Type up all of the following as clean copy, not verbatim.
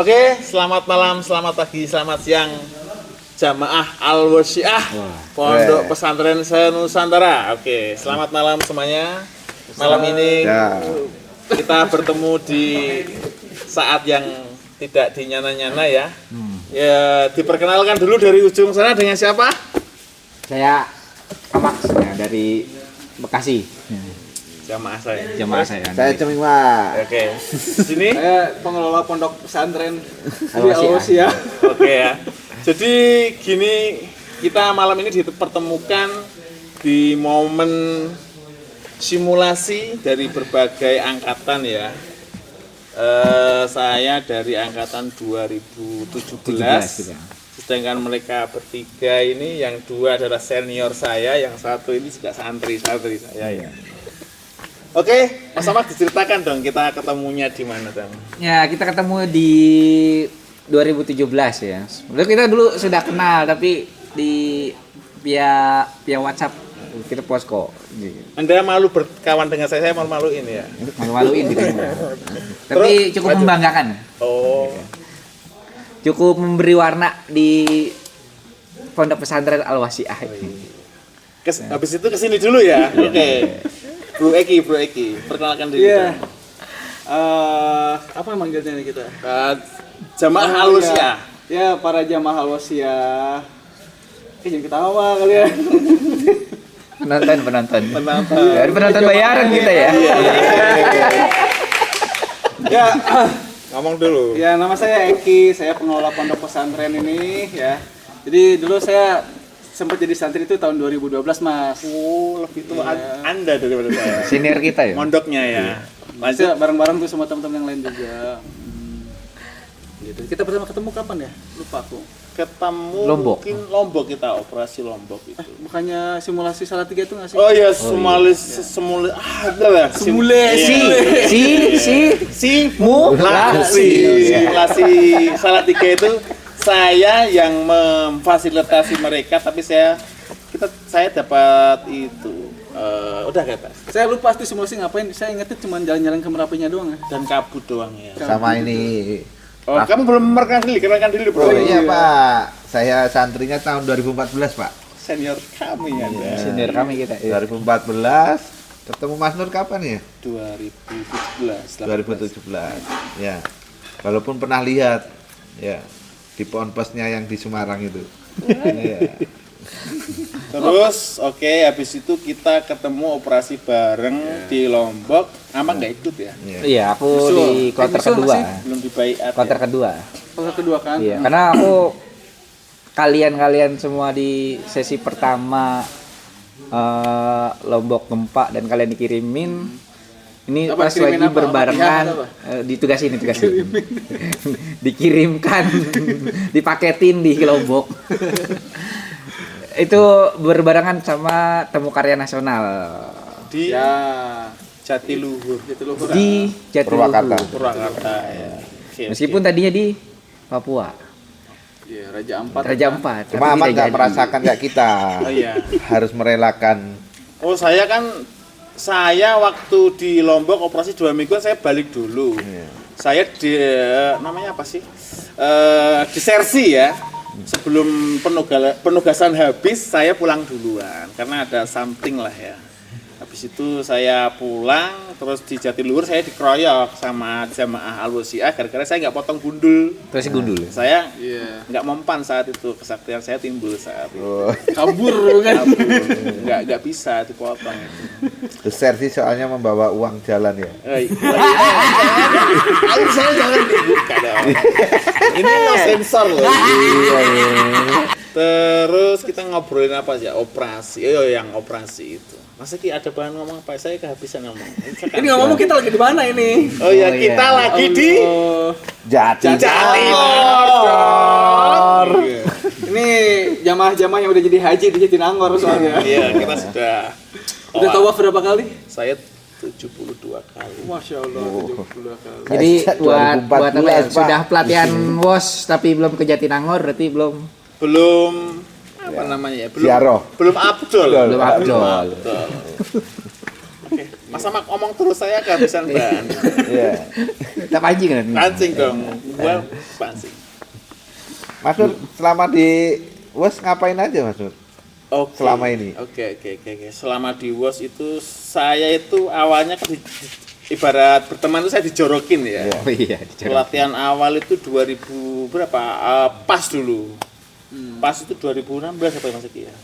Oke, selamat malam, selamat pagi, selamat siang Jamaah Al-Wasi'ah Pondok Pesantren Senusantara. Oke, selamat malam semuanya. Malam ini kita bertemu di saat yang tidak dinyana-nyana ya. Ya, diperkenalkan dulu dari ujung sana dengan siapa? Saya Amax ya, dari Bekasi. Jamaah saya. Saya Ceming, Pak. Oke. Sini Saya pengelola pondok pesantren di Al-Wasi'ah. Oke ya. Jadi gini, kita malam ini dipertemukan di momen simulasi dari berbagai angkatan ya. Saya dari angkatan 2017. Sedangkan mereka bertiga ini, yang dua adalah senior saya, yang satu ini juga santri saya ya. Oke, Mas Ahmad diceritakan dong kita ketemunya di mana, Bang? Ya, kita ketemu di 2017 ya. Sebenarnya kita dulu sudah kenal tapi di via WhatsApp kita posko. Anda malu berkawan dengan saya malu-maluin ya. Malu-maluin gitu. Tapi cukup membanggakan. Oh. Cukup memberi warna di Pondok Pesantren Al-Wasi'ah. Habis itu kesini dulu ya. Oke. Bro Eki, perkenalkan diri. Iya. Apa manggilnya nih kita? Jamaah Al-Wasi'ah. Ya, para jamaah Al-Wasi'ah. Jangan ketawa kalian. Penonton. Penonton. Dari penonton bayaran kita ya. Ya, Ngomong dulu. ya nama saya Eki, saya pengelola pondok pesantren ini ya. Jadi dulu saya sempat jadi santri itu tahun 2012, Mas. Oh, lebih tua Anda daripada saya. Senior kita ya. Mondoknya ya. Masih bareng-bareng tuh sama teman-teman yang lain juga. Gitu. Kita pertama ketemu kapan ya? Lupa aku. Ketemu Lombok. Mungkin Lombok, kita operasi Lombok itu. Bukannya simulasi Salatiga itu nggak sih? Oh iya, semule ada lah. Simulasi Salatiga itu saya yang memfasilitasi mereka, tapi saya dapat itu udah kata. Saya lupa pasti simulasi ngapain. Saya ingetnya cuma jalan-jalan ke Merapinya doang ya. Dan kabut doang ya. Sama ini. Oh, kamu belum kenalkan diri bro. Oh iya, Pak. Saya santrinya tahun 2014, Pak. Senior kami ya. Senior kami kita. 2014. Ketemu Mas Nur kapan ya? 2017. 2017. Ya. Walaupun pernah lihat ya di ponpesnya yang di Semarang itu. Iya. Terus habis itu kita ketemu operasi bareng di Lombok. Aman nggak ikut ya? Iya, aku di kloter kedua. Belum dibaiat. Kloter Ya? kedua. Kloter kedua kan? Iya, karena aku kalian semua di sesi pertama Lombok gempa dan kalian dikirimin. Ini Apa, pas lagi dikirimin apa? berbarengan Apa? ditugasin. Dikirimkan, dipaketin di Lombok. Itu berbarengan sama temu karya nasional Di Ya. Jatiluhur. di Purwakarta. Jatiluhur. Purwakarta ya. Meskipun tadinya di Papua, Iya, Raja Ampat. Raja Ampat. Cuma tapi Aman tidak nggak jadi. merasakan kayak kita. Oh iya. Harus merelakan. Oh saya waktu di Lombok operasi 2 minggu saya balik dulu. Saya di namanya apa sih? Disersi ya. Sebelum penugasan habis saya pulang duluan karena ada something lah ya. Habis itu saya pulang, terus di Jatiluhur saya dikeroyok sama jamaah Al-Wasi'ah gara-gara saya nggak potong gundul. Terus gundul. Saya Iya. nggak mempan saat itu, kesaktian saya timbul saat itu. Oh, Kabur kan. Nggak bisa dipotong itu. servis soalnya membawa uang jalan ya. Ayo saya jangan dibuka dong. Ini no sensor loh. Terus kita ngobrolin apa sih? Operasi. Yang operasi itu. Masa ada bahan ngomong apa? Saya kehabisan ngomong. Ini ngomong kita lagi di mana ini? Oh ya, kita lagi di Jatinangor. Iya. Ini jamaah-jamaah yang udah jadi haji di Jatinangor soalnya. Iya, kita sudah. Udah tawaf berapa kali? Saya 72 kali. Masya Allah, 72 kali. Jadi buat apa ya? 2014, Pak. Sudah pelatihan WOS tapi belum ke Jatinangor, berarti belum Apa namanya ya? Ziarah. Belum abdol. Belum abdol. Oke. Masa ngomong terus saya kehabisan bahan. Iya. Kita pancing kan? Pancing dong, gua pancing. Mas Nur, selama di WOS ngapain aja Mas Nur? Oke. Selama ini? Oke. Selama di WOS itu saya itu awalnya ibarat berteman itu saya dijorokin ya. Iya. Oh iya, Pelatihan awal itu 2000 berapa? PAS dulu. PAS itu 2016 apa Mas Eki ya?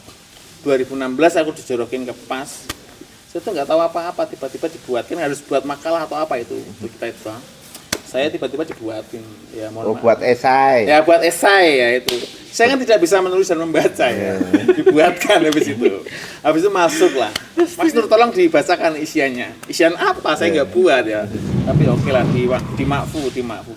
2016 aku dijorokin ke PAS. Saya tuh nggak tahu apa-apa, tiba-tiba dibuatkan harus buat makalah atau apa itu untuk kita itu. Saya tiba-tiba dibuatin, ya mohon maaf. Buat esai. Ya buat esai ya itu. Saya kan tidak bisa menulis dan membaca ya. Dibuatkan habis itu. Habis itu masuk lah. Mas Nur tolong dibacakan isiannya. Isian apa? Saya nggak buat ya. Tapi oke lah dimakfu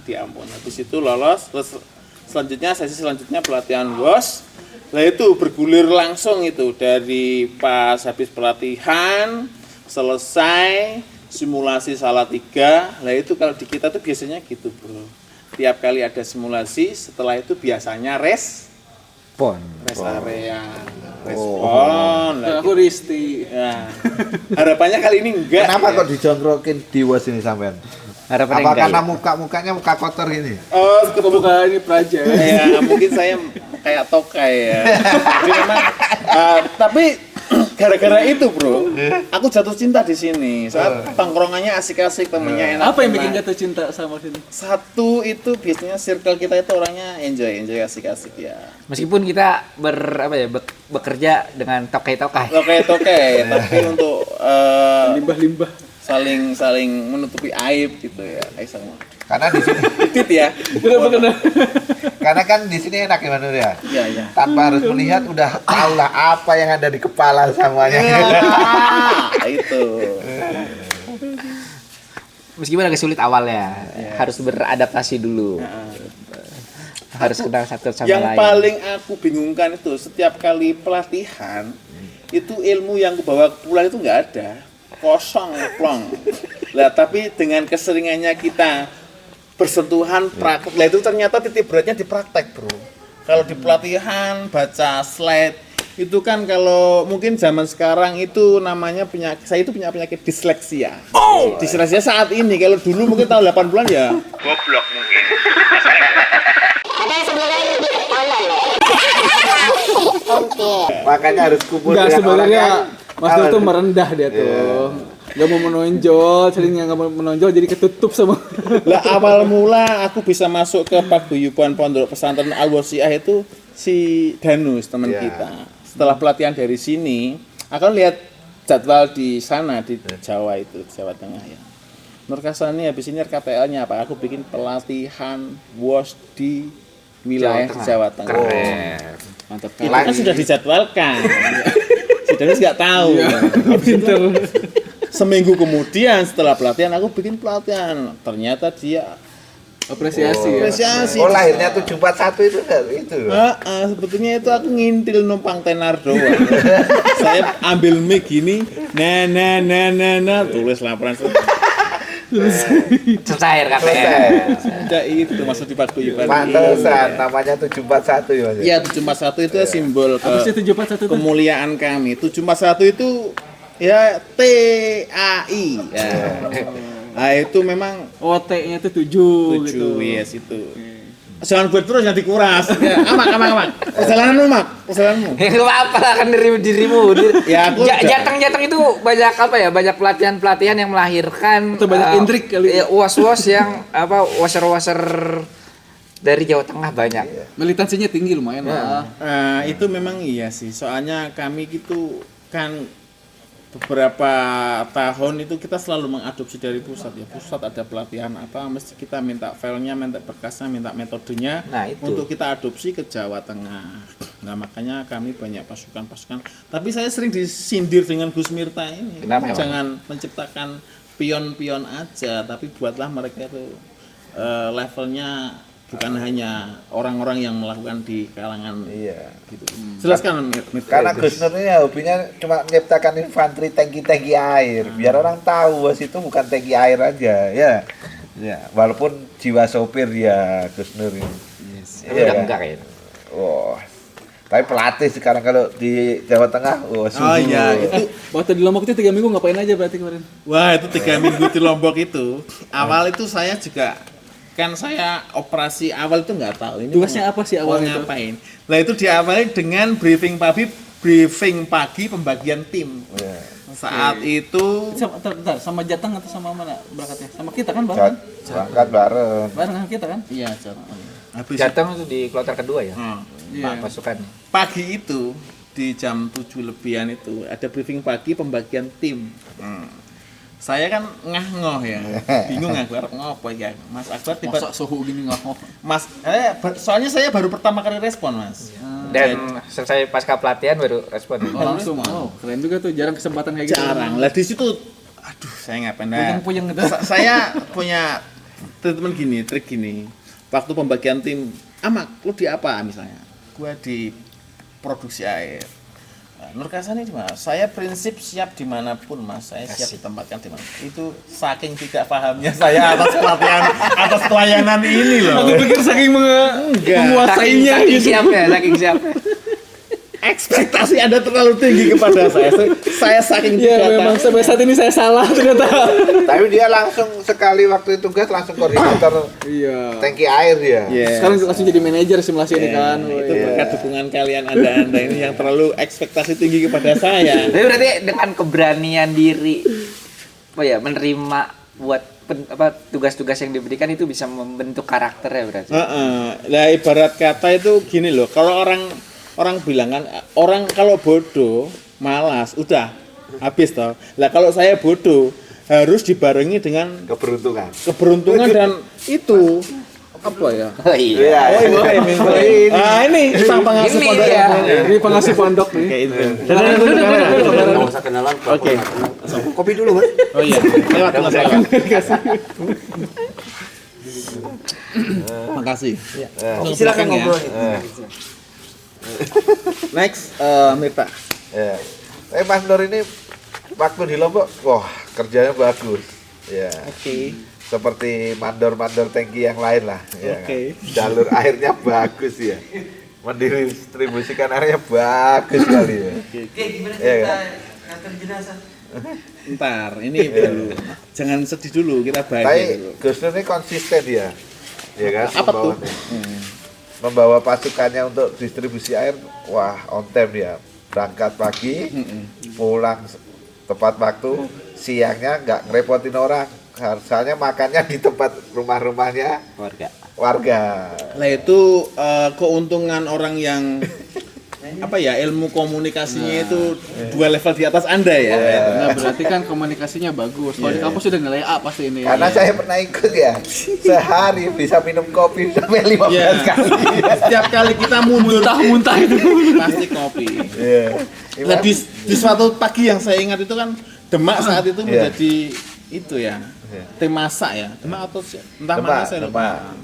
diampun. Habis itu lolos. Terus selanjutnya sesi selanjutnya pelatihan WOS. Nah itu bergulir langsung itu dari pas habis pelatihan selesai simulasi Salatiga. Nah itu kalau di kita tuh biasanya gitu bro. Tiap kali ada simulasi, setelah itu biasanya rest area, respon. Nah, Aku Risti. ya. Harapannya kali ini enggak. Kenapa ya. kok dijongkrokin di WOS ini sampean? Harapannya Apa enggak karena ya? mukanya muka kotor gini? Oh, Pembukaan ini Praja. ya mungkin saya kayak tokai ya. Jadi memang tapi gara-gara itu bro, aku jatuh cinta di sini. Saat tongkrongannya asik-asik, temennya enak. Apa yang bikin jatuh cinta sama sini? Satu itu biasanya circle kita itu orangnya enjoy asik-asik ya. Meskipun kita bekerja dengan tokai-tokai. Tokai, tapi untuk Limbah-limbah. saling menutupi aib gitu ya, kayak sama. Karena di sini, Titit ya. Benar-benar. karena kan di sini enak ya Mas Nur ya. Iya. Tanpa harus melihat udah tahu lah apa yang ada di kepala semuanya. Itu. Meskipun agak sulit awalnya, harus beradaptasi dulu. Harus kenal satu sama Yang lain. paling aku bingungkan itu setiap kali pelatihan itu ilmu yang aku bawa pulang itu nggak ada, kosong plong. Lah tapi dengan keseringannya kita bersentuhan praktek, lah itu ternyata titik beratnya di praktek bro. Kalau di pelatihan baca slide itu kan kalau mungkin zaman sekarang itu namanya saya itu punya penyakit disleksia. Disleksia saat ini, kalau dulu mungkin tahun 80-an ya goblok mungkin. Makanya harus kumpul Enggak, dengan orang sebenarnya yang Mas Nur tuh merendah dia tuh. Gak mau menonjol, seringnya gak mau menonjol jadi ketutup sama. Lah awal mula aku bisa masuk ke paguyuban Pondok Pesantren Al-Wasiyah itu si Danus teman Ya. kita. Setelah pelatihan dari sini, akan lihat jadwal di sana di Jawa itu, Jawa Tengah ya. Nur Kasani habis ini RKTL-nya apa? Aku bikin pelatihan WOS di wilayah Jawa Tengah. Keren. Mantap. Itu kan sudah dijadwalkan. Si Danus nggak tahu. Pinter. Seminggu kemudian setelah pelatihan aku bikin pelatihan. Ternyata dia Apresiasi ya. apresiasi. Oh lahirnya 741 itu kan itu. Sebetulnya itu aku ngintil numpang tenar doang. Saya ambil mic gini, nah, tulis laporan. Selesai RKTL. Sudah itu masuk di paguyuban. Pantesan namanya 741 ya Mas. Iya, 741 itu simbol Apa sih 741 tuh? kemuliaan kami. 741 itu ya TAI. Ya. Nah, itu memang OT-nya tuh 7 gitu. 7 yes itu. Jangan buat terus, jangan dikuras. Ya, aman. Perjalananmu, Mak. Perjalananmu. Enggak apa-apa lah kan dirimu. Ya, aku Jateng itu banyak apa ya? Banyak pelatihan yang melahirkan Atau banyak intrik kali. Was-was yang waser-waser dari Jawa Tengah banyak. Militansinya tinggi lumayan lah. Itu memang iya sih. Soalnya kami gitu kan beberapa tahun itu kita selalu mengadopsi dari pusat ya. Pusat ada pelatihan apa, mesti kita minta filenya, minta berkasnya, minta metodenya. Nah, itu. Untuk kita adopsi ke Jawa Tengah. Nah makanya kami banyak pasukan-pasukan. Tapi saya sering disindir dengan Gus Mirta ini. Kenapa, Jangan menciptakan pion-pion aja, tapi buatlah mereka itu levelnya bukan hanya orang-orang yang melakukan di kalangan Iya. gitu. Jelaskan Mir. Karena Gus Nur ini hobinya cuma menciptakan infanteri tangki-tangki air. Biar orang tahu WOS itu bukan tangki air aja, ya. Ya, walaupun jiwa sopir ya Gus Nur ini. Tapi udah enggak kayaknya. Wah. Tapi pelatih sekarang kalau di Jawa Tengah, Oh iya, itu Waktu di Lombok itu 3 minggu ngapain aja berarti kemarin? wah itu 3 minggu di Lombok itu. Awal itu saya juga kan saya operasi awal itu nggak tahu ini Tugasnya apa sih mau awalnya itu? ngapain. Nah itu diawali dengan briefing pagi pembagian tim. ya. Saat itu Bentar, sama Jateng atau sama mana berangkatnya? Sama kita kan Saat bareng? berangkat bareng. Bareng kan kita kan? iya Jateng. Habis Jateng itu di kloter kedua ya. Iya. Pasukan. pagi itu di jam 7 lebihan itu ada briefing pagi pembagian tim. Saya kan ngoh ya, bingung Akbar ngopo ya. Mas Akbar tiba Masa suhu gini nggak mau? soalnya saya baru pertama kali respon Mas. Dan selesai pasca pelatihan baru respon. Oh, langsung. Oh, keren juga tuh, jarang kesempatan kayak gitu. Jarang. Lah di situ aduh saya ngapain Puyeng-puyeng gitu. Saya punya treatment gini, trik gini. Waktu pembagian tim, Amak, lu di apa misalnya? Gua di produksi air. Nah, Nur Kasani di mana? Saya prinsip siap dimanapun Mas, saya siap ditempatkan di mana. Itu saking tidak pahamnya saya atas pelatihan, atas pelayanan ini loh. Aku pikir saking menguasainya Saking gitu. siapnya, saking siapnya. Ekspektasi Anda terlalu tinggi kepada saya. Saya saking Iya, tidak memang sampai saat ini saya salah ternyata. Tapi dia langsung sekali waktu tugas langsung koordinator Iya. tangki air dia. Yes. Sekarang langsung jadi manajer simulasi ini kan. Itu berkat dukungan kalian Anda ini yang terlalu ekspektasi tinggi kepada saya. Tapi berarti dengan keberanian diri apa ya menerima buat tugas-tugas yang diberikan itu bisa membentuk karakter ya berarti. Nah, ibarat kata itu gini loh, kalau orang bilang kan orang kalau bodoh malas udah habis toh. Lah kalau saya bodoh harus dibarengi dengan Keberuntungan. dan itu apa ya? Oh iya. Ini sang pengasuh Ini pondok dia. ilmunya. Ini pengasuh pondok nih. Kayak itu. Nggak usah kenalan. Oke. Kopi dulu, Mas. Oh iya, lewat Mas. Makasih. Silakan ngobrol. Next, Mirta. Ya. Mas Nur ini waktu di Lombok, wah kerjanya bagus. Ya. Oke. Seperti mandor-mandor tangki yang lain lah. Ya, Oke. kan? Jalur airnya bagus ya. Mendistribusikan airnya bagus sekali ya. Oke, gimana Iya, kita kan? nganter jenazah? Ntar, ini dulu. Jangan sedih dulu, kita Tapi bahagia dulu. Gus Nur ini konsisten ya. Ya kan? Apa tuh? Membawa pasukannya untuk distribusi air, wah on time ya. Berangkat pagi, pulang tepat waktu, siangnya nggak ngerepotin orang. Harusnya makannya di tempat rumah-rumahnya warga. Lah itu keuntungan orang yang apa ya, ilmu komunikasinya itu 2 level di atas Anda ya. Nah, berarti kan komunikasinya bagus. Kalau di kampus sudah nilai A pasti ini. Karena saya pernah ikut ya, sehari bisa minum kopi sampai 15 Iya. kali. Setiap kali kita mundur Muntah-muntah itu. pasti kopi. Iya. Nah, di suatu pagi yang saya ingat itu kan Demak saat itu Iya. menjadi itu ya. Tim masak ya. Demak atau entah mana saya lupa.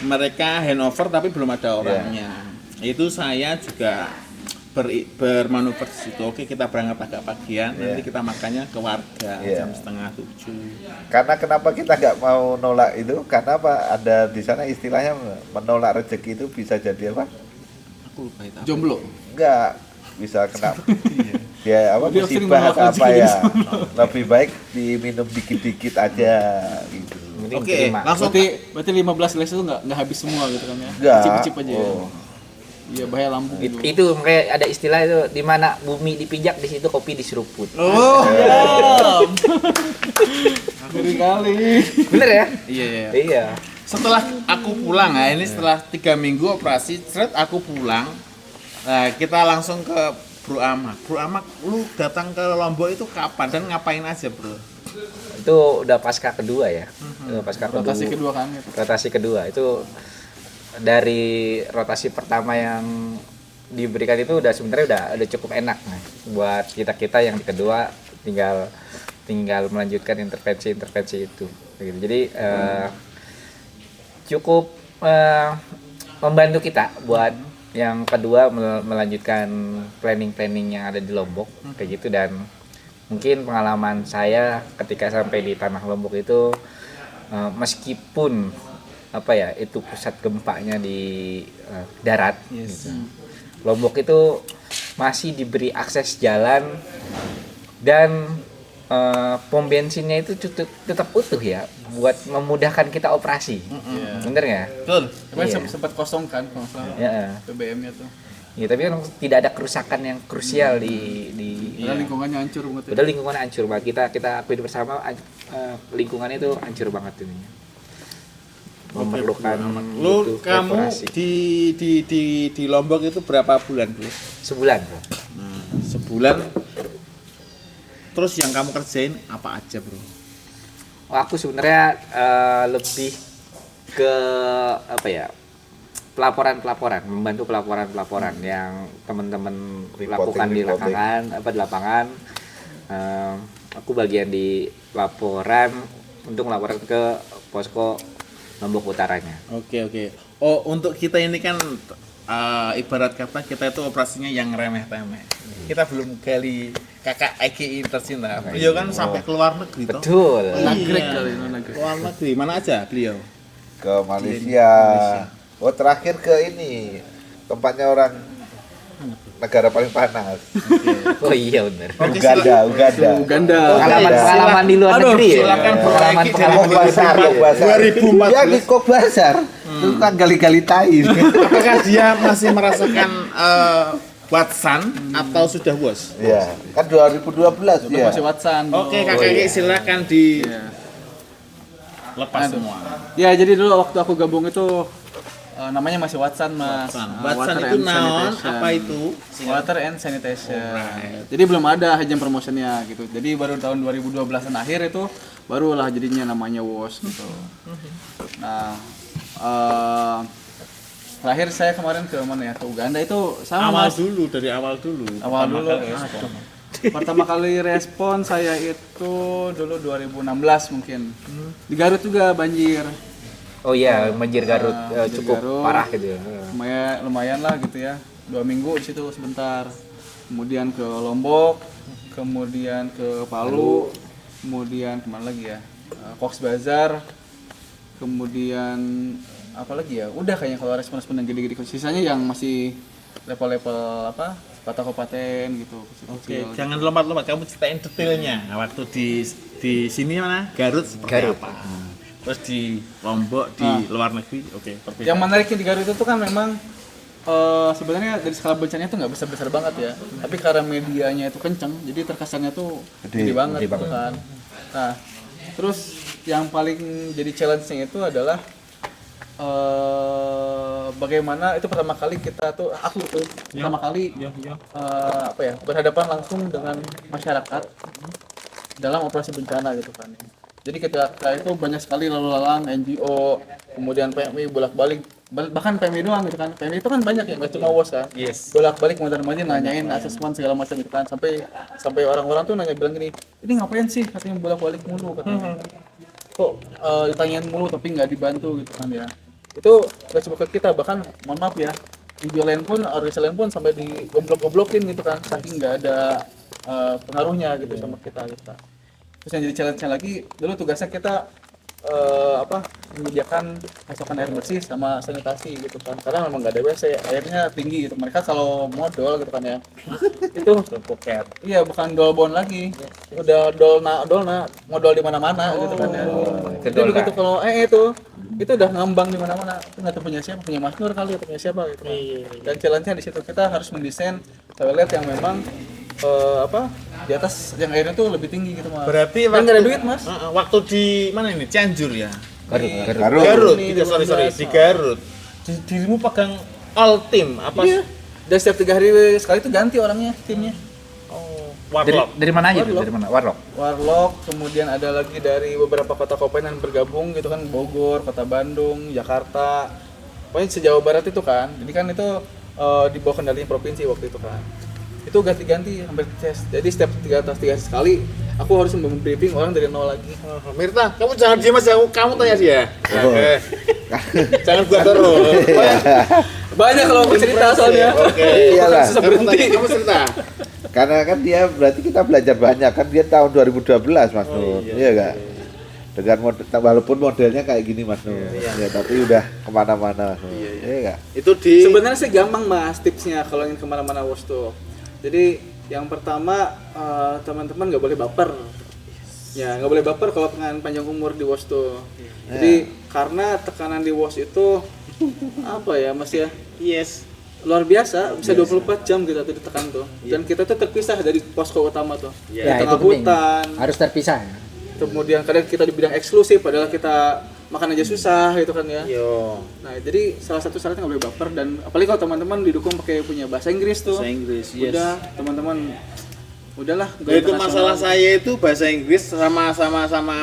Mereka handover tapi belum ada orangnya. Itu saya juga bermanuver di situ. Oke, kita berangkat agak pagian, nanti kita makannya ke warga jam setengah 7. Karena kenapa kita nggak mau nolak itu? Karena apa? Ada di sana istilahnya menolak rezeki itu bisa jadi apa? Aku lupa itu. Jomblo. Enggak, bisa kena ya apa Dia sering musibah menolak atau apa rezeki ya. Lebih baik diminum dikit-dikit aja gitu. Oke, langsung Berarti 15 gelas itu nggak habis semua gitu kan ya? Enggak. Cicip-cicip aja ya. Oh. Iya, bahaya lambung gitu. Itu makanya ada istilah itu di mana bumi dipijak di situ kopi diseruput. Oh, Ngeri kali. Bener ya? iya iya. Iya. Setelah aku pulang ya, ini setelah 3 minggu operasi, aku pulang. Nah, kita langsung ke Bro Amak. Bro Amak, lu datang ke Lombok itu kapan dan ngapain aja, Bro? Itu udah pasca kedua ya. Pasca Rotasi kedua kan gitu. Rotasi kedua itu dari rotasi pertama yang diberikan itu udah sebenarnya udah cukup enak nah, buat kita yang di kedua tinggal melanjutkan intervensi itu gitu. Jadi cukup membantu kita buat yang kedua melanjutkan planning yang ada di Lombok kayak gitu. Dan mungkin pengalaman saya ketika sampai di tanah Lombok itu meskipun apa ya itu pusat gempanya di darat gitu. Lombok itu masih diberi akses jalan dan pom bensinnya itu tetap utuh ya buat memudahkan kita operasi. Bener nggak? Betul. Cuman Iya. sempat kosong kan kalau nggak salah Ya. BBM-nya tuh. Ya, tapi kan tidak ada kerusakan yang krusial di Padahal lingkungannya hancur banget. Padahal lingkungan hancur banget. Kita akui bersama lingkungan itu hancur banget ini. Memerlukan Lu butuh kamu reformasi. di Lombok itu berapa bulan, Bro? Sebulan, Bro. Sebulan. Terus yang kamu kerjain apa aja, Bro? Oh, aku sebenarnya lebih ke apa ya? Pelaporan, membantu pelaporan yang teman-teman lakukan di lapangan. Aku bagian di laporan untuk melaporkan ke posko Lombok Utaranya. Oke. Oh, untuk kita ini kan ibarat kata kita itu operasinya yang remeh-temeh. Kita belum gali kakak Eki tercinta. Beliau kan sampai ke luar negeri toh. Betul. Nagrek Iya. kali, nagrek. Luar negeri mana aja beliau? Ke Malaysia. Oh, terakhir ke ini tempatnya orang negara paling panas. Oh iya benar. Oke, Uganda. Pengalaman di luar negeri ya. silakan Bro Pengalaman Eki pengalaman dari Bazar, Bazar. 2014. Ya di Kok Bazar. Itu kan gali-gali tai. Apakah dia masih merasakan Watsan atau sudah bos? Iya, kan 2012 Itu ya. masih Watson. Oke, kakak Eki silakan di Iya. lepas semua. Ya, jadi dulu waktu aku gabung itu namanya masih Watson, Mas. Watsan Water itu and naon? Sanitation. Apa itu? Water and Sanitation. Jadi belum ada hajam promotionnya gitu. Jadi baru tahun 2012-an akhir itu barulah jadinya namanya WOS gitu. Nah, terakhir saya kemarin ke mana ya? Ke Uganda itu sama Mas. Dari awal dulu. Awal dulu. Pertama kali respon saya itu dulu 2016 mungkin. Di Garut juga banjir. Oh iya, banjir Garut Banjir cukup Garut. parah gitu ya. Lumayan lah gitu ya. 2 minggu di situ sebentar. Kemudian ke Lombok, kemudian ke Palu, kemudian kemana lagi ya? Cox Bazar, kemudian apa lagi ya? Udah kayaknya kalau respon-respon yang gede-gede. Sisanya yang masih level-level apa? Kabupaten gitu. Oke, jangan lompat-lompat. Kamu ceritain detailnya. Nah, waktu di sini mana? Garut seperti Garut. apa? Terus di Lombok, di luar negeri. Oke, perbedaan. Yang menariknya di Garut itu kan memang sebenarnya dari skala bencana itu nggak besar-besar banget ya. Tapi karena medianya itu kenceng, jadi terkesannya tuh gede banget gitu kan. Nah, terus yang paling jadi challenge-nya itu adalah bagaimana itu pertama kali kita tuh aku tuh pertama kali apa ya berhadapan langsung dengan masyarakat dalam operasi bencana gitu kan. Jadi ketika itu banyak sekali lalu lalang NGO, kemudian PMI bolak-balik, bahkan PMI doang gitu kan. PMI itu kan banyak ya, nggak cuma WOS kan. Yes. Bolak-balik mandir-mandir nanyain asesmen segala macam gitu kan. Sampai orang-orang tuh nanya bilang gini, ini ngapain sih katanya bolak-balik mulu katanya. Kok ditanyain mulu tapi nggak dibantu gitu kan ya. Itu nggak cuma ke kita, bahkan mohon maaf ya, video lain pun, organisasi lain pun sampai digoblok-goblokin gitu kan, saking nggak ada pengaruhnya gitu sama kita gitu. Terus yang jadi challenge-nya lagi, dulu tugasnya kita menyediakan pasokan air bersih sama sanitasi gitu kan, karena memang nggak ada WC, airnya tinggi gitu. Mereka kalau modal gitu kan ya, itu iya bukan dolbon lagi, udah dolna modal di mana-mana gitu kan ya. Jadi begitu kalau itu udah ngambang di mana-mana, itu nggak tahu punya siapa, punya Mas Nur kali atau punya siapa gitu kan. Dan challenge-nya di situ kita harus mendesain toilet yang memang di atas yang airnya tuh lebih tinggi gitu Mas. Berarti Dan nggak ada duit Mas. waktu di mana ini? Cianjur ya? Garut. Di Garut. Dirimu pegang all team apa? Iya. Dan setiap 3 hari sekali itu ganti orangnya, timnya. Oh, Dari, warlock. dari mana aja tuh? Warlock. Dari mana? Warlock. Warlock, kemudian ada lagi dari beberapa kota kabupaten yang bergabung gitu kan, Bogor, Kota Bandung, Jakarta. Pokoknya se-Jawa Barat itu kan. Jadi kan itu di bawah kendalinya provinsi waktu itu kan. Itu ganti-ganti hampir tes. Jadi setiap 3 hari sekali aku harus membriefing orang dari nol lagi. Mirta, kamu jangan diam aja, kamu tanya dia. Jangan gua terus. Banyak kalau aku cerita soalnya. Oke. Iyalah. Susah berhenti. Kamu cerita. Karena kan dia berarti kita belajar banyak kan dia tahun 2012 Mas Nur. Iya enggak? dengan walaupun modelnya kayak gini Mas Nur, ya tapi udah kemana-mana. Iya nggak? Itu di Sebenarnya sih gampang mas tipsnya kalau ingin kemana-mana wash tuh. Jadi yang pertama teman-teman nggak boleh baper. Ya nggak boleh baper kalau pengen panjang umur di wash tuh. Jadi karena tekanan di wash itu apa ya mas ya? yes. Luar biasa, bisa 24 jam kita tuh ditekan tuh. Dan kita tuh terpisah dari posko utama tuh. Di Ya, tengah itu penting. hutan. Harus terpisah. Kemudian kadang kita di bidang eksklusif padahal kita makan aja susah gitu kan ya. Yo. Nah, jadi salah satu syaratnya nggak boleh baper dan apalagi kalau teman-teman didukung pakai punya bahasa Inggris tuh. Bahasa Inggris, yes. Udah, teman-teman udahlah Ya, itu masalah saya itu bahasa Inggris sama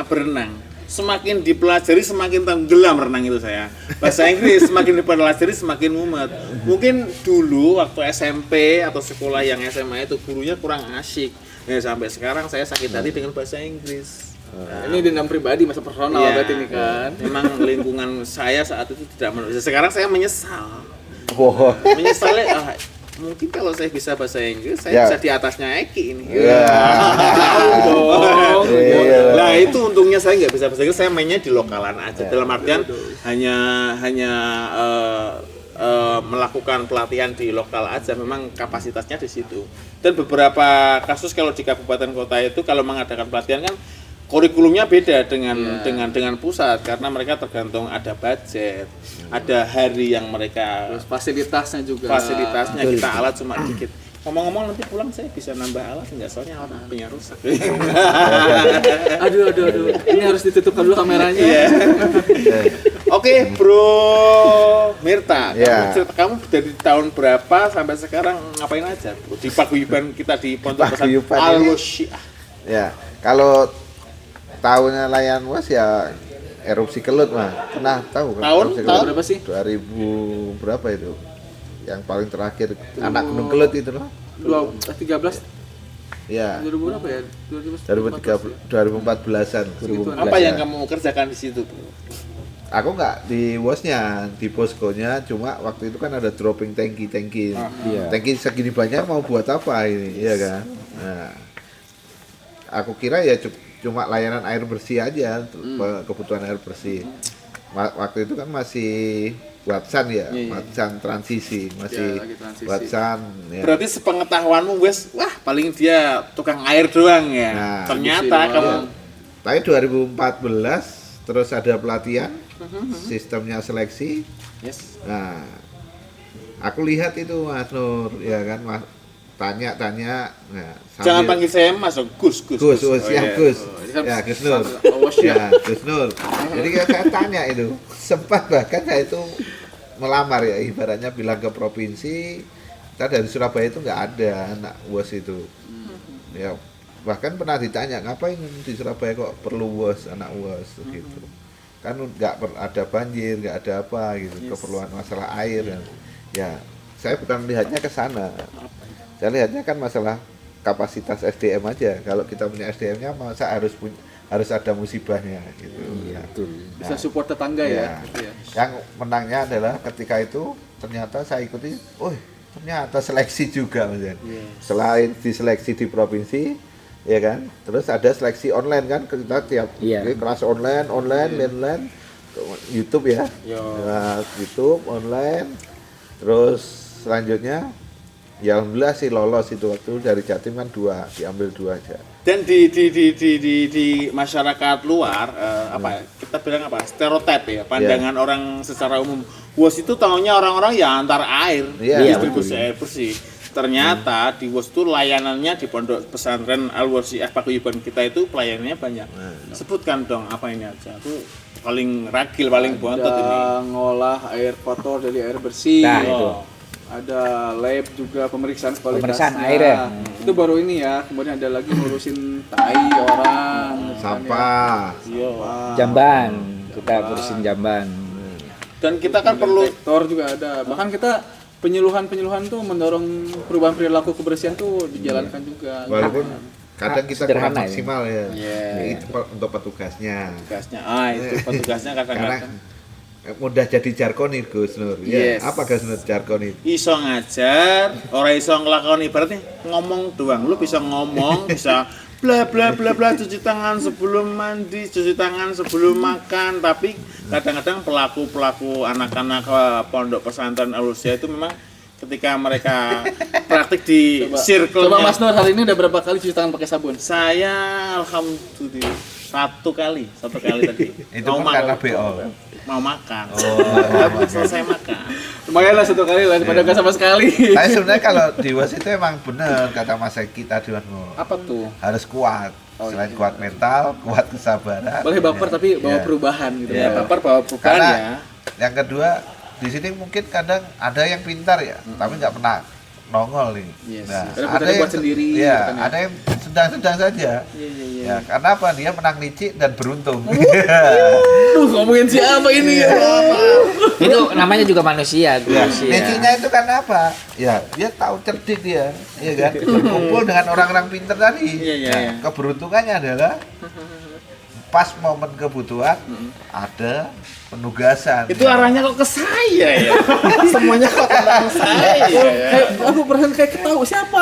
berenang. Semakin dipelajari semakin tenggelam renang itu saya. Bahasa Inggris semakin dipelajari semakin mumet. Mungkin dulu waktu SMP atau sekolah yang SMA itu gurunya kurang asyik. Ya, sampai sekarang saya sakit hati dengan bahasa Inggris. Nah, ini dendam pribadi masa personal Iya. berarti ini kan. Memang lingkungan saya saat itu tidak menurut. Sekarang saya menyesal. Wow. Menyesalnya mungkin kalau saya bisa bahasa Inggris saya Ya. bisa di atasnya Eki ini. Iya. Dong. Iya. Nah itu untungnya saya nggak bisa bahasa Inggris, saya mainnya di lokalan aja. Dalam artian hanya melakukan pelatihan di lokal aja, memang kapasitasnya di situ. Dan beberapa kasus kalau di kabupaten kota itu kalau mengadakan pelatihan kan kurikulumnya beda dengan pusat karena mereka tergantung ada budget, ada hari yang mereka Terus fasilitasnya juga. fasilitasnya kita alat cuma dikit. Ngomong-ngomong nanti pulang saya bisa nambah alat nggak soalnya alat punya rusak. Aduh. Ini harus ditutupkan dulu kameranya. Iya. Oke, Bro Mirta, Iya. kamu dari tahun berapa sampai sekarang ngapain aja? Bro? Di paguyuban kita di Pondok Pesantren Paguyuban ini- Al-Wasyiah. Ya, kalau tahunnya layan was ya erupsi Kelut mah. Pernah tahu kan? Tahun? Erupsi Tahun Kelut? berapa sih? 2000 berapa itu? Yang paling terakhir anak Gunung Kelut itu loh. 13 Ya, 2000 berapa ya? 2014-an. Apa yang kamu kerjakan di situ, Bro? Aku nggak di wasnya, di poskonya, cuma waktu itu kan ada dropping tangki. Iya. Tangki segini banyak mau buat apa ini, iya kan? Nah, aku kira ya cuma layanan air bersih aja, kebutuhan air bersih. Waktu itu kan masih Watsan ya, Watsan transisi, masih lagi transisi. Watsan. Ya. Berarti sepengetahuanmu, wes, wah paling dia tukang air doang ya. Nah, Ternyata gitu kamu Ya. Tapi 2014 terus ada pelatihan, sistemnya seleksi. yes. Nah, aku lihat itu Mas Nur, ya kan, Mas, tanya. Nah, Jangan sambil- panggil saya Mas, Gus. Gus, Oh, ya iya. Gus, ini kan ya Gus Nur, Wasyiah. ya Gus Nur. Jadi saya tanya itu, sempat bahkan saya itu melamar ya, ibaratnya bilang ke provinsi, kita dari Surabaya itu nggak ada anak UAS itu. Ya, bahkan pernah ditanya, ngapain di Surabaya kok perlu UAS, anak UAS gitu. Kan nggak ada banjir, nggak ada apa gitu, keperluan masalah air dan ya saya bukan melihatnya ke sana. Saya lihatnya kan masalah kapasitas SDM aja. Kalau kita punya SDM-nya masa harus ada musibahnya gitu. Nah, Bisa support tetangga ya. ya. Gitu ya. Yang menangnya adalah ketika itu ternyata saya ikuti, ternyata seleksi juga Mas. Selain diseleksi di provinsi, ya kan, terus ada seleksi online kan, kita tiap kelas online, YouTube ya, nah, YouTube online, terus selanjutnya ya alhamdulillah sih lolos itu waktu dari Jatim kan diambil 2 aja. Dan di masyarakat luar apa ya, kita bilang apa stereotip ya, pandangan orang secara umum WOS itu tahunya orang-orang ya antar air, distribusi air bersih. Ternyata di WOS itu layanannya di Pondok Pesantren Al-Wasyiah Paguyuban kita itu pelayanannya banyak. Sebutkan dong apa ini aja. Aku paling ragil, paling bontot ini. Ada ngolah air kotor jadi air bersih. Nah, itu. Ada lab juga pemeriksaan kualitasnya. Pemeriksaan air ya. Itu baru ini ya. Kemudian ada lagi ngurusin tai orang, Sampah. Jamban, kita urusin jamban. Dan kita kan perlu Sektor juga ada. Bahkan kita penyuluhan tuh mendorong perubahan perilaku kebersihan tuh dijalankan juga. Walaupun kadang kita kurang Sederhana ya. maksimal ya. Itu untuk petugasnya. tugasnya. Itu petugasnya Karena kadang-kadang. mudah jadi jargonir Gus Nur. Yes. Ya, apa Gus Nur jargonir? Iso ngajar, ora iso nglakoni, berarti ngomong doang. Lu bisa ngomong, bisa bla bla bla bla, cuci tangan sebelum mandi, cuci tangan sebelum makan, tapi kadang-kadang pelaku anak-anak pondok pesantren Al-Usia itu memang ketika mereka praktik di circle. Coba Mas Nur hari ini udah berapa kali cuci tangan pakai sabun? Saya alhamdulillah satu kali tadi. Itu pun karena BO. Mau makan. Belum selesai makan. Lumayan lah 1 kali lah daripada nggak sama sekali. Tapi sebenarnya kalau di UAS itu emang benar kata Mas Eki tadi Mas Nur. Apa tuh? Harus kuat. Selain kuat mental, kuat kesabaran. Boleh baper tapi bawa Ya. perubahan gitu. Ya. Baper bawa perubahan Karena ya. yang kedua di sini mungkin kadang ada yang pintar ya, tapi nggak pernah nongol nih. Yes. Nah, Karena pintarnya buat sendiri, ya, gitu kan ya. ada yang sedang-sedang saja. Iya. Ya, karena apa? Dia menang licik dan beruntung. Duh, ngomongin siapa ini ya? Itu namanya juga manusia, Ya, manusia. liciknya itu karena apa? Ya, dia tahu cerdik dia, ya kan? Berkumpul dengan orang-orang pintar tadi. Iya. Nah, keberuntungannya adalah pas momen kebutuhan ada penugasan. Itu arahnya kok ke saya ya. Semuanya kok tentang saya ya. Kayak aku perasaan kayak ketahu siapa?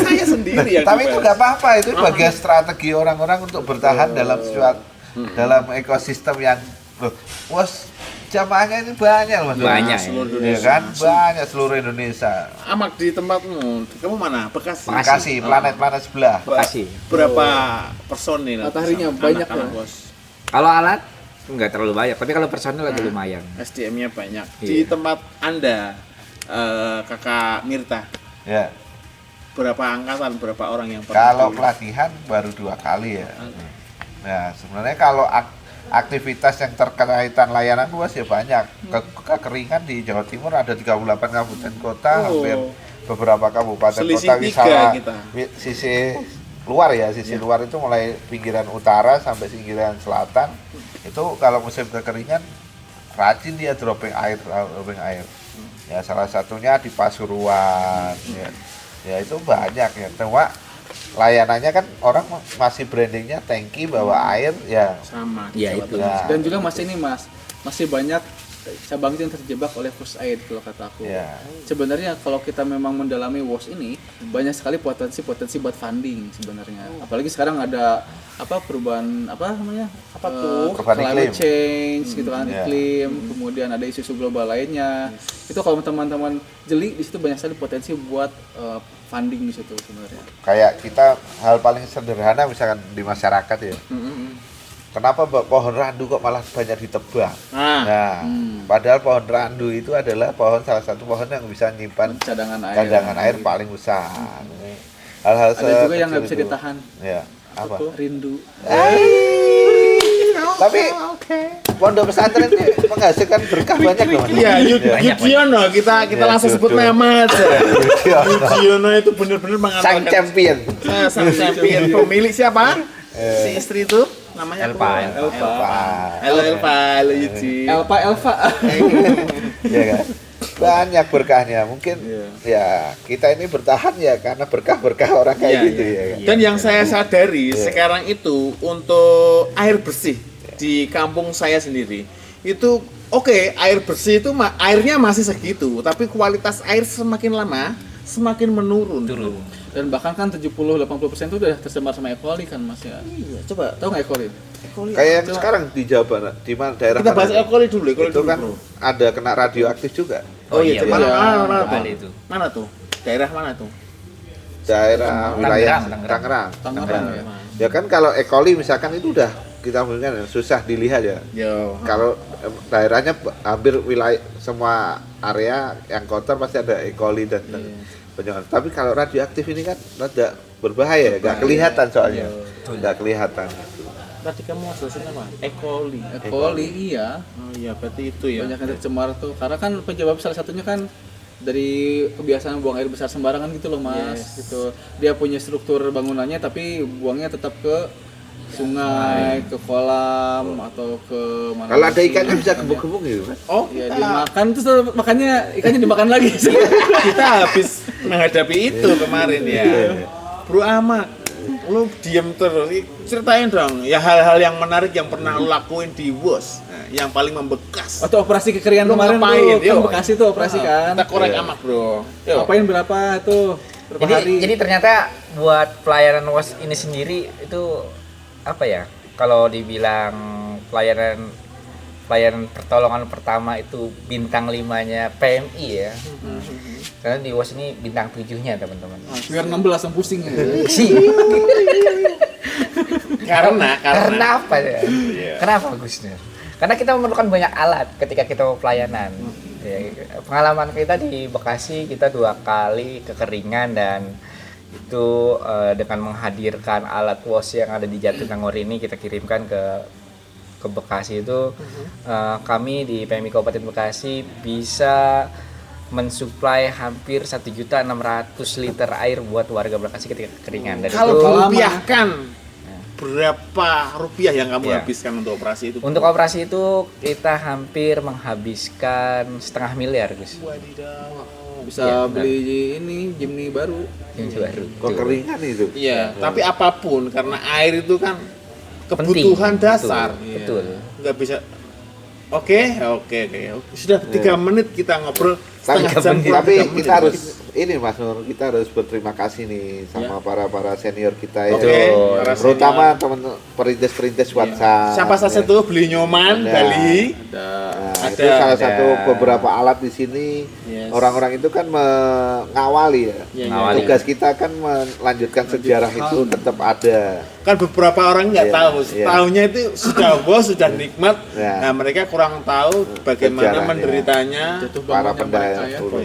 Saya sendiri ya. Tapi itu nggak apa-apa, itu bagian strategi orang-orang untuk bertahan dalam suatu dalam ekosistem yang loh, was jamaahnya ini banyak loh Mas. Banyak, seluruh Ya kan? Banyak seluruh Indonesia. Amak di tempatmu. Kamu mana? Bekasi. Bekasi, planet-planet sebelah. Makasih. Berapa personil? Mataharinya banyak anak-anak, ya? Bos. Kalau alat nggak terlalu banyak, tapi kalau personil agak lumayan. SDM-nya banyak. Iya. Di tempat Anda, Kakak Mirta, Ya. berapa angkatan, berapa orang yang pernah Kalau di- pelatihan baru 2 kali ya. Nah, sebenarnya kalau aktivitas yang terkaitan layanan luas ya banyak. Kekeringan di Jawa Timur ada 38 kabupaten kota, Oh. hampir beberapa kabupaten Selisih kota 3 wisata kita. sisi luar ya, sisi luar itu mulai pinggiran utara sampai pinggiran selatan. Itu kalau musim kekeringan rajin dia dropping air. Ya salah satunya di Pasuruan ya. Ya itu banyak ya. Cuma layanannya kan orang masih brandingnya tangki bawa air ya. sama di Ya, Jawa itu. Tengah. Nah, Dan juga masih ini Mas, masih banyak cabang yang terjebak oleh first aid kalau kata aku. Ya. Sebenarnya kalau kita memang mendalami WOS ini banyak sekali potensi buat funding sebenarnya. Apalagi sekarang ada perubahan namanya? Perubahan Climate iklim. change gitu kan, Ya. iklim, kemudian ada isu-isu global lainnya. Itu kalau teman-teman jeli di situ banyak sekali potensi buat funding di situ sebenarnya. Kayak kita hal paling sederhana misalkan di masyarakat ya. Kenapa pohon randu kok malah banyak ditebang? Nah, Nah, padahal pohon randu itu adalah salah satu pohon yang bisa nyimpan Cadangan air. cadangan air paling besar. Hal-hal Ada juga yang nggak sekecil bisa itu. ditahan. Ya, apa? Rindu. Tapi pondok pesantren ini menghasilkan berkah banyak loh. Mas. iya, Banyak, Yudhiono kita Ya, langsung sebut Yudhiono. nama aja. Yudhiono. Yudhiono itu benar-benar Sang mengatakan champion. sang champion. Pemilik siapa? Si istri itu namanya Elpa, apa? Elpa. Halo Elpa, halo Yuji. Elva. Ya kan? Banyak berkahnya. Mungkin ya kita ini bertahan ya karena berkah-berkah orang kayak Iya, gitu iya. ya. Kan? Dan yang saya sadari sekarang itu untuk air bersih di kampung saya sendiri itu oke, air bersih itu airnya masih segitu, tapi kualitas air semakin lama semakin menurun. Dan bahkan kan 70-80% itu udah tercemar sama E. coli kan Mas ya. Iya, coba Tahu nggak E. coli? Kayak yang sekarang di Jawa Barat, di mana daerah kita mana? bahas E. coli dulu. E. coli Itu dulu, kan bro. ada kena radioaktif juga. Oh iya, iya, mana, iya. mana Kembali tuh? itu. Mana tuh? Daerah mana tuh? Daerah wilayah Tangerang. Tangerang ya. Ya kan kalau E. coli misalkan itu udah kita mungkin susah dilihat ya. Yo. Kalau daerahnya hampir wilayah semua area yang kotor pasti ada E. coli dan penyakit. Tapi kalau radioaktif ini kan rada berbahaya, nggak kelihatan soalnya, nggak kelihatan. Tadi kamu jelasin apa? E. coli. E. coli iya. Oh iya, berarti itu ya. Banyak yang tercemar tuh. Karena kan penyebab salah satunya kan dari kebiasaan buang air besar sembarangan gitu loh Mas. Gitu. Dia punya struktur bangunannya tapi buangnya tetap ke sungai, ke kolam atau ke mana? Kalau ada lagi. ikannya bisa gebuk-gebuk gitu kan? Oh, Ya dimakan terus makannya ikannya dimakan lagi. kita habis menghadapi itu kemarin ya. Bro Ama, Lu diem terus. Ceritain dong, ya hal-hal yang menarik yang pernah lu lakuin di WOS. Nah, yang paling membekas. Waktu operasi kekeringan Lu kemarin ngapain? tuh, kan Yuk. Bekasi tuh operasi kan. Kita korek Iya. amak, Bro. Yuk. Ngapain berapa tuh? Berapa hari? Jadi ternyata buat pelayanan WOS ini sendiri itu apa ya? Kalau dibilang pelayanan pertolongan pertama itu bintang 5-nya PMI ya. Karena di WOS ini bintang 7-nya teman-teman. Biar 16 langsung pusing ya. Karena apa ya? Kenapa Gusner? Karena kita memerlukan banyak alat ketika kita mau pelayanan. Ya, pengalaman kita di Bekasi kita 2 kali kekeringan dan itu dengan menghadirkan alat WOS yang ada di Jatinangor ini kita kirimkan ke Bekasi itu kami di PMI Kabupaten Bekasi bisa mensuplai hampir 1.600.000 liter air buat warga Bekasi ketika kekeringan. Dan kalau itu dirupiahkan berapa rupiah yang kamu Iya. habiskan untuk operasi itu? untuk operasi itu kita hampir menghabiskan 500 miliar Gus. Bisa Iya, beli ini Jimny baru. Yang baru. Kekeringan itu. Iya, tapi apapun karena air itu kan Penting. kebutuhan dasar. Betul. Nggak bisa. Oke. Sudah 3 menit kita ngobrol setengah jam. Tapi 3 menit. kita harus ini Mas Nur, kita harus berterima kasih nih sama para senior kita ya. Oke, para Terutama senior. teman perintis WhatsApp. Siapa saja ya. tuh beli nyoman Ada. Bali. Nah, Ada. itu salah Ada. satu beberapa alat di sini. Yes. Orang-orang itu kan mengawali ya. Iya, Ngawali. Tugas kita kan melanjutkan sejarah itu tetap ada. Kan beberapa orang nggak Iya, tahu, iya. tahunya itu sudah bos, sudah nikmat. Ya. Nah mereka kurang tahu bagaimana Sejarahnya. menderitanya. Jatuh Para bangunnya pendaya mereka ya. dulu.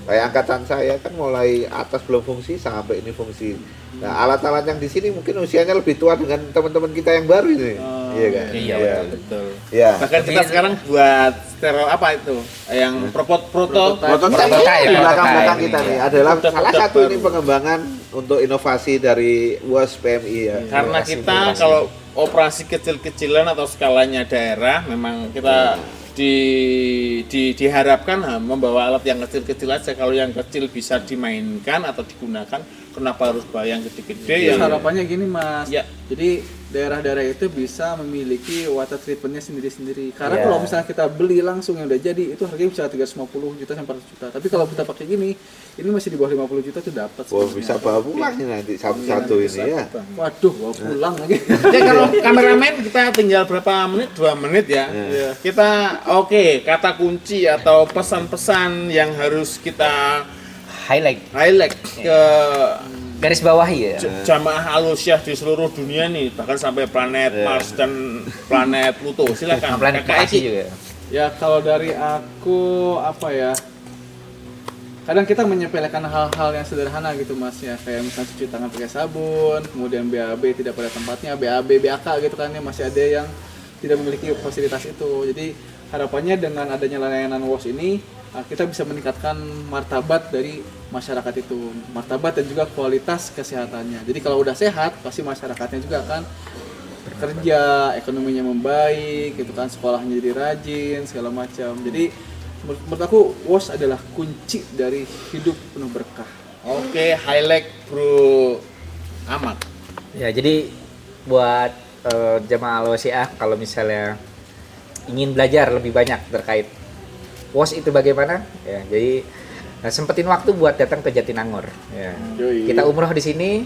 Kayak angkatan saya kan mulai atas belum fungsi sampai ini fungsi. Nah, alat-alat yang di sini mungkin usianya lebih tua dengan teman-teman kita yang baru ini. Iya kan? Iya, Betul. Iya. Bahkan kita sekarang buat stereo apa itu? Yang protot Prototipe Prototipe, di belakang-belakang prototipe kita ini, nih ya. adalah Produk-produk salah satu ini baru. pengembangan untuk inovasi dari WOS PMI ya. Karena Operasi, kita operasi. kalau operasi kecil-kecilan atau skalanya daerah memang kita diharapkan membawa alat yang kecil-kecil aja. Kalau yang kecil bisa dimainkan atau digunakan, kenapa harus bawa yang gede-gede? Jadi Yang harapannya gini Mas. Ya. Jadi daerah-daerah itu bisa memiliki water treatmentnya sendiri-sendiri. Karena Iya. kalau misalnya kita beli langsung yang udah jadi itu harganya bisa 350 juta sampai 400 juta. Tapi kalau kita pakai gini, ini masih di bawah 50 juta tuh dapat. Wah, sebenarnya. bisa bawa pulang nih nanti satu-satu ini ya. Waduh, bawa pulang lagi. Ya kalau kameramen kita tinggal berapa menit? 2 menit ya. Iya. Kita oke, kata kunci atau pesan-pesan yang harus kita highlight ke Garis bawahi ya. jamaah Al-Wasyah di seluruh dunia nih, bahkan sampai planet Mars dan planet Pluto. Silakan. Planet Kakak Bekasi Eki. juga. Ya kalau dari aku apa ya? Kadang kita menyepelekan hal-hal yang sederhana gitu Mas ya, kayak misalnya cuci tangan pakai sabun, kemudian BAB tidak pada tempatnya, BAB, BAK gitu kan ya, masih ada yang tidak memiliki fasilitas itu. Jadi harapannya dengan adanya layanan WOS ini kita bisa meningkatkan martabat dari masyarakat itu, martabat dan juga kualitas kesehatannya. Jadi kalau udah sehat, pasti masyarakatnya juga akan bekerja, ekonominya membaik, gitu kan, sekolahnya jadi rajin, segala macam. Jadi menurut aku WOS adalah kunci dari hidup penuh berkah. Oke, highlight Bro Ahmad. Ya, jadi buat jemaah Al-Wasyah kalau misalnya ingin belajar lebih banyak terkait WOS itu bagaimana? Ya, jadi sempetin waktu buat datang ke Jatinangor. Ya. Yoi. Kita umroh di sini,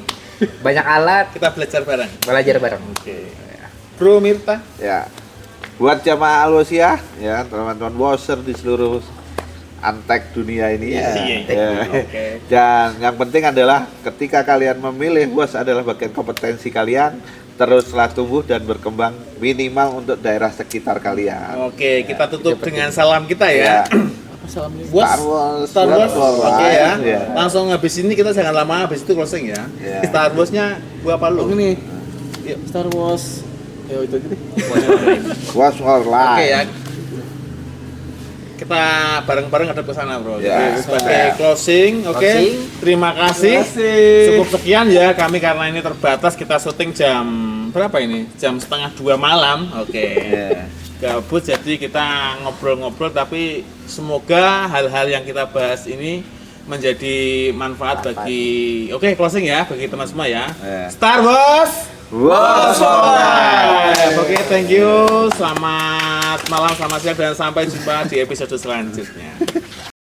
banyak alat, Kita belajar bareng. belajar bareng. Oke. Bro Mirta. Ya. Buat jamaah Al-Wasyah ya, teman-teman WOSer di seluruh antek dunia ini ya. Iya, Ya. Oke. Dan yang penting adalah ketika kalian memilih WOS adalah bagian kompetensi kalian, teruslah tumbuh dan berkembang minimal untuk daerah sekitar kalian. Oke, kita tutup dengan salam kita ya. Apa salamnya? Bos, Star Wars, Star Wars, oke ya. Iya. Langsung habis ini kita jangan lama, habis itu closing ya. Iya. Star Wars-nya gua apa Oh lu? ini Yuk. Star Wars. Ya itu aja deh. WOS for life. Oke ya. Kita bareng-bareng hadap ke sana, Bro. Ya. Jadi, sebagai closing, oke. Closing. Terima kasih. Cukup sekian ya, kami karena ini terbatas kita syuting jam berapa ini? Jam 1:30 malam. Oke. Ya. Gabut jadi kita ngobrol-ngobrol, tapi semoga hal-hal yang kita bahas ini menjadi manfaat bagi closing ya bagi teman semua ya. Ya. Star Wars. Wars for life. Oke, thank you. Selamat malam, selamat siang dan sampai jumpa di episode selanjutnya.